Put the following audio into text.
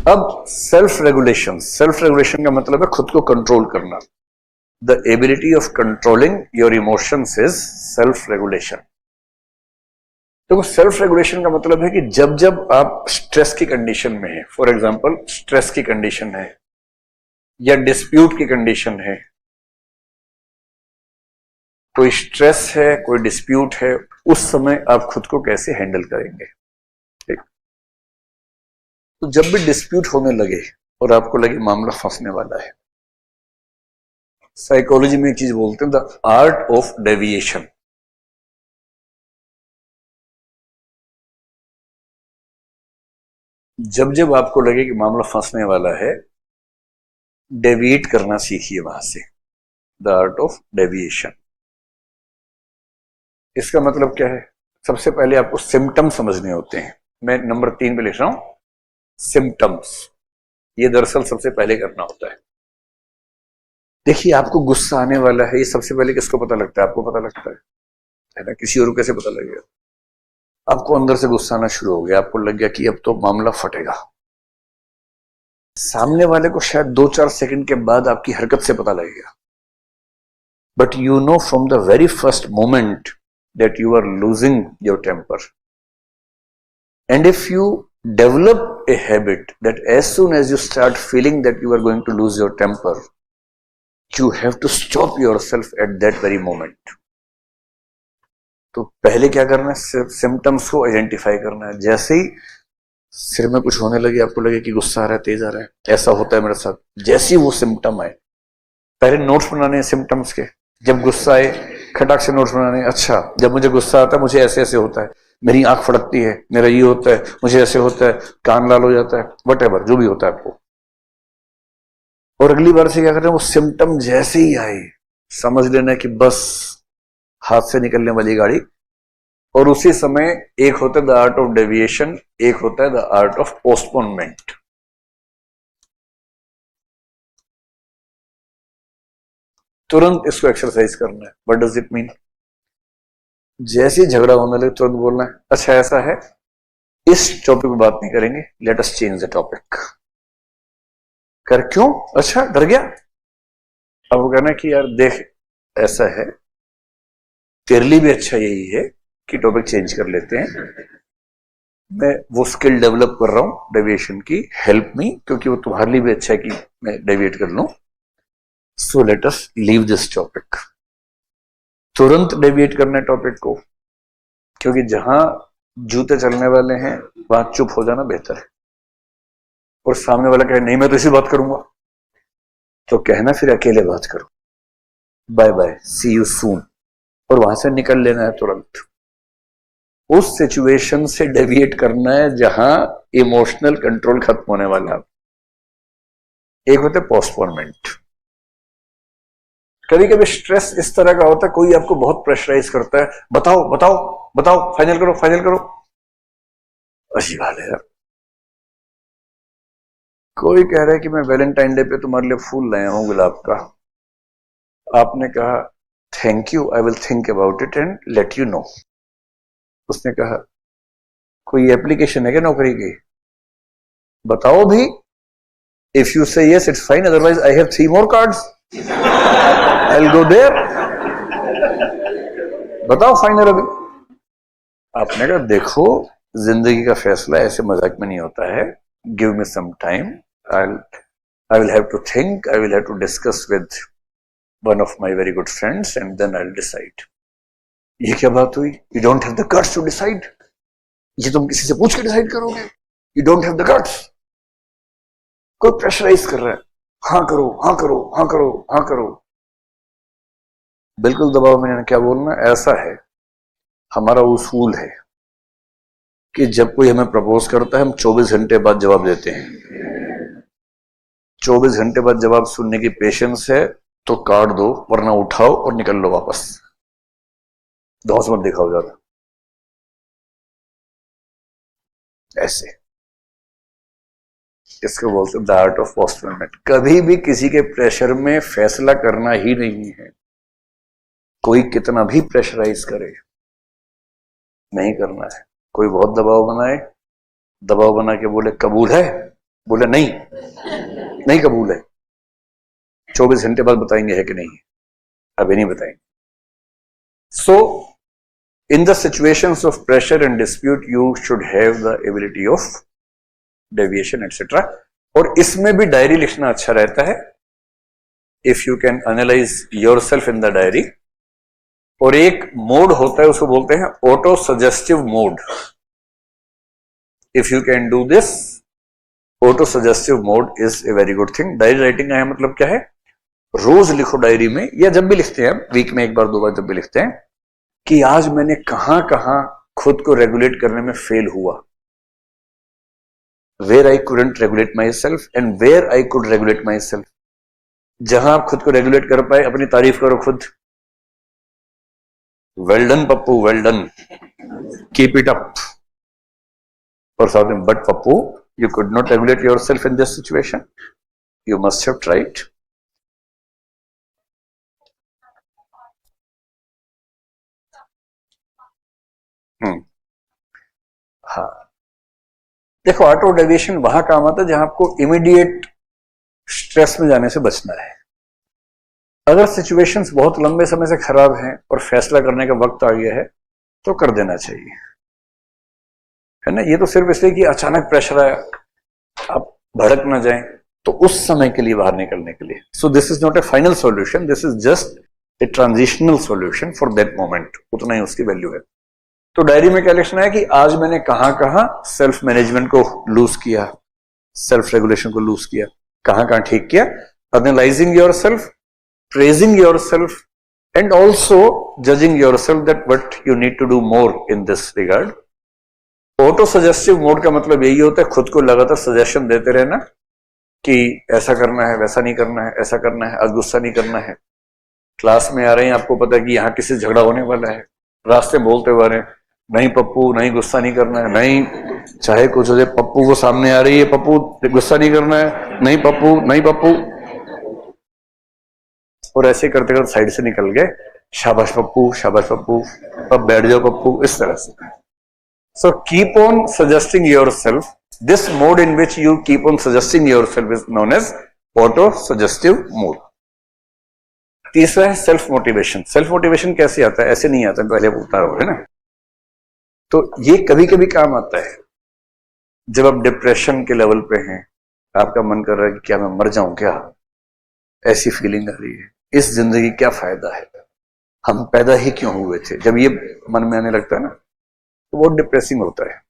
अब self regulation का मतलब है खुद को कंट्रोल करना। The ability of controlling your emotions is self regulation. देखो सेल्फ रेगुलेशन का मतलब है कि जब जब आप स्ट्रेस की कंडीशन में है, फॉर एग्जांपल स्ट्रेस की कंडीशन है या डिस्प्यूट की कंडीशन है, कोई स्ट्रेस है, कोई डिस्प्यूट है, उस समय आप खुद को कैसे हैंडल करेंगे। ठीक, तो जब भी डिस्प्यूट होने लगे और आपको लगे मामला फंसने वाला है, साइकोलॉजी में एक चीज बोलते हैं द आर्ट ऑफ डेविएशन। जब जब आपको लगे कि मामला फंसने वाला है, डेविएट करना सीखिए वहां से, द आर्ट ऑफ डेविएशन। इसका मतलब क्या है? सबसे पहले आपको सिम्टम समझने होते हैं। मैं नंबर 3 पे लिख रहा हूं, सिम्टम्स। ये दरअसल सबसे पहले करना होता है। देखिए आपको गुस्सा आने वाला है, ये सबसे पहले किसको पता लगता है? आपको पता लगता है ना? किसी और को कैसे पता लगेगा? आपको अंदर से गुस्सा आना शुरू हो गया, आपको लग गया कि अब तो मामला फटेगा। सामने वाले को शायद 2-4 सेकंड के बाद आपकी हरकत से पता लगेगा, but you know from the very first moment that you are losing your temper. And if you develop a habit that as soon as you start feeling that you are going to lose your temper, you have to stop yourself at that very moment. तो पहले क्या करना है? Symptoms को identify करना है। जैसे ही सिर में कुछ होने लगे, आपको लगे कि गुस्सा आ रहा है, तेज आ रहा है, ऐसा होता है मेरे साथ, जैसे ही वो सिम्टम आए, पहले नोट्स बनाने हैं सिम्टम्स के। जब गुस्सा आए खटाक से नोट्स बनाने, अच्छा जब मुझे गुस्सा आता है मुझे ऐसे ऐसे होता है, मेरी आंख फड़कती है, मेरा ये होता है, मुझे ऐसे होता है, कान लाल हो जाता है, वटेवर जो भी होता है आपको। और अगली बार से क्या करना है? वो सिम्टम जैसे ही आए समझ लेना है कि बस हाथ से निकलने वाली गाड़ी। और उसी समय एक होता है द आर्ट ऑफ डेविएशन, एक होता है द आर्ट ऑफ पोस्टपोनमेंट। तुरंत इसको एक्सरसाइज करना है। What does it mean? जैसे ही झगड़ा होने लगे तुरंत बोलना है, अच्छा ऐसा है, इस टॉपिक पे बात नहीं करेंगे, let us change the topic. कर क्यों? अच्छा डर गया? अब वो कहना है कि यार देख ऐसा है, तेरे लिए भी अच्छा यही है कि टॉपिक चेंज कर लेते हैं। मैं वो स्किल डेवलप कर रहा हूं डेविएशन की, हेल्प मी, क्योंकि वो तुम्हारे लिए भी अच्छा है कि मैं डेविएट कर लूं। So let us leave this topic. तुरंत डेविएट करना है टॉपिक को, क्योंकि जहां जूते चलने वाले हैं वहां चुप हो जाना बेहतर है। और सामने वाला कहे नहीं मैं तो इसी बात करूंगा, तो कहना फिर अकेले बात करो, bye bye, see you soon, और वहां से निकल लेना है तुरंत। उस सिचुएशन से डेविएट करना है जहां इमोशनल कंट्रोल खत्म होने वाला। एक होता है पोस्टपोनमेंट। कभी कभी स्ट्रेस इस तरह का होता है, कोई आपको बहुत प्रेशराइज करता है, बताओ बताओ बताओ, फाइनल करो फाइनल करो। अजीब हाल है यार। कोई कह रहा है कि मैं वैलेंटाइन डे पे तुम्हारे लिए फूल लाया हूं गुलाब का। आपने कहा thank you, I will think about it and let you know. उसने कहा कोई एप्लीकेशन है क्या नौकरी की? बताओ भी। इफ यू से yes it's fine, otherwise I have 3 more cards, I'll go there. बताओ फाइनल अभी। आपने कहा देखो जिंदगी का फैसला ऐसे मजाक में नहीं होता है, give me some time, I will have to think, I will have to discuss with one of my very good friends and then I'll decide. ये क्या बात हुई? You don't have the guts to decide. ये तुम किसी से पूछ के डिसाइड करोगे? You don't have the guts. कोई प्रेशराइज कर रहा है, हाँ करो हाँ करो हाँ करो हाँ करो, बिल्कुल दबाव में क्या बोलना। ऐसा है, हमारा उसूल है कि जब कोई हमें प्रपोज करता है हम 24 घंटे बाद जवाब देते हैं। 24 घंटे बाद जवाब सुनने की पेशेंस है तो काट दो, वरना उठाओ और निकल लो वापस। धौंस मत दिखाओ ज्यादा। ऐसे इसको बोलते हैं द आर्ट ऑफ पोस्टपोनमेंट। कभी भी किसी के प्रेशर में फैसला करना ही नहीं है। कोई कितना भी प्रेशराइज करे, नहीं करना है। कोई बहुत दबाव बनाए, दबाव बना के बोले कबूल है, बोला नहीं, नहीं कबूल है, 24 घंटे बाद बताएंगे है कि नहीं, अभी नहीं बताएंगे। So in the situations of pressure and dispute you should have the ability of deviation et cetera. और इसमें भी डायरी लिखना अच्छा रहता है, if you can analyse yourself in the diary. और एक मोड होता है, उसको बोलते हैं auto suggestive mode. If you can do this, auto suggestive mode is a very good thing. Diary writing का मतलब क्या है, रोज लिखो डायरी में, या जब भी लिखते हैं, वीक में एक बार दो बार जब भी लिखते हैं, कि आज मैंने कहां कहां खुद को रेगुलेट करने में फेल हुआ, where I couldn't regulate myself and where I could regulate myself. जहां आप खुद को रेगुलेट कर पाए, अपनी तारीफ करो खुद, well done Pappu, well done, keep it up. और साथ में, but Pappu, you could not regulate yourself in this situation, you must have tried. हाँ, देखो ऑटो डेविएशन वहां काम आता है जहां आपको इमीडिएट स्ट्रेस में जाने से बचना है। अगर सिचुएशंस बहुत लंबे समय से खराब हैं और फैसला करने का वक्त आ गया है तो कर देना चाहिए, है ना। ये तो सिर्फ इसलिए कि अचानक प्रेशर आया, आप भड़क ना जाएं, तो उस समय के लिए बाहर निकलने के लिए। So this is not A final solution, this is just a transitional solution for that moment, उतना ही उसकी वैल्यू है। तो डायरी में क्या लिखना है कि आज मैंने कहां कहां सेल्फ मैनेजमेंट को लूज किया, सेल्फ रेगुलेशन को लूज किया, कहां कहां ठीक किया, analysing yourself, praising yourself and also judging yourself that what you need to do more in this regard. Auto suggestive mode का मतलब यही होता है, खुद को लगातार सजेशन देते रहना कि ऐसा करना है, वैसा नहीं करना है, ऐसा करना है, आज गुस्सा नहीं करना है। क्लास में आ रहे हैं, आपको पता है कि यहाँ किसी झगड़ा होने वाला है, रास्ते बोलते हुए रहे, नहीं पप्पू, नहीं गुस्सा नहीं करना है, नहीं चाहे कुछ हो जाए, पप्पू वो सामने आ रही है, पप्पू गुस्सा नहीं करना है, नहीं पप्पू, नहीं पप्पू। और ऐसे करते करते साइड से निकल गए, शाबाश पप्पू, शाबाश पप्पू, अब बैठ जाओ पप्पू, इस तरह से। So keep on suggesting yourself. This mode in which you keep on suggesting yourself is known as auto-suggestive mode. तीसरा है सेल्फ मोटिवेशन। सेल्फ मोटिवेशन कैसे आता है, ऐसे नहीं आता, पहले बोलता रहो, है ना। तो ये कभी कभी काम आता है जब आप डिप्रेशन के लेवल पे हैं, आपका मन कर रहा है कि क्या मैं मर जाऊं क्या, ऐसी फीलिंग आ रही है, इस जिंदगी क्या फायदा है, हम पैदा ही क्यों हुए थे, जब ये मन में आने लगता है ना, तो बहुत डिप्रेसिंग होता है।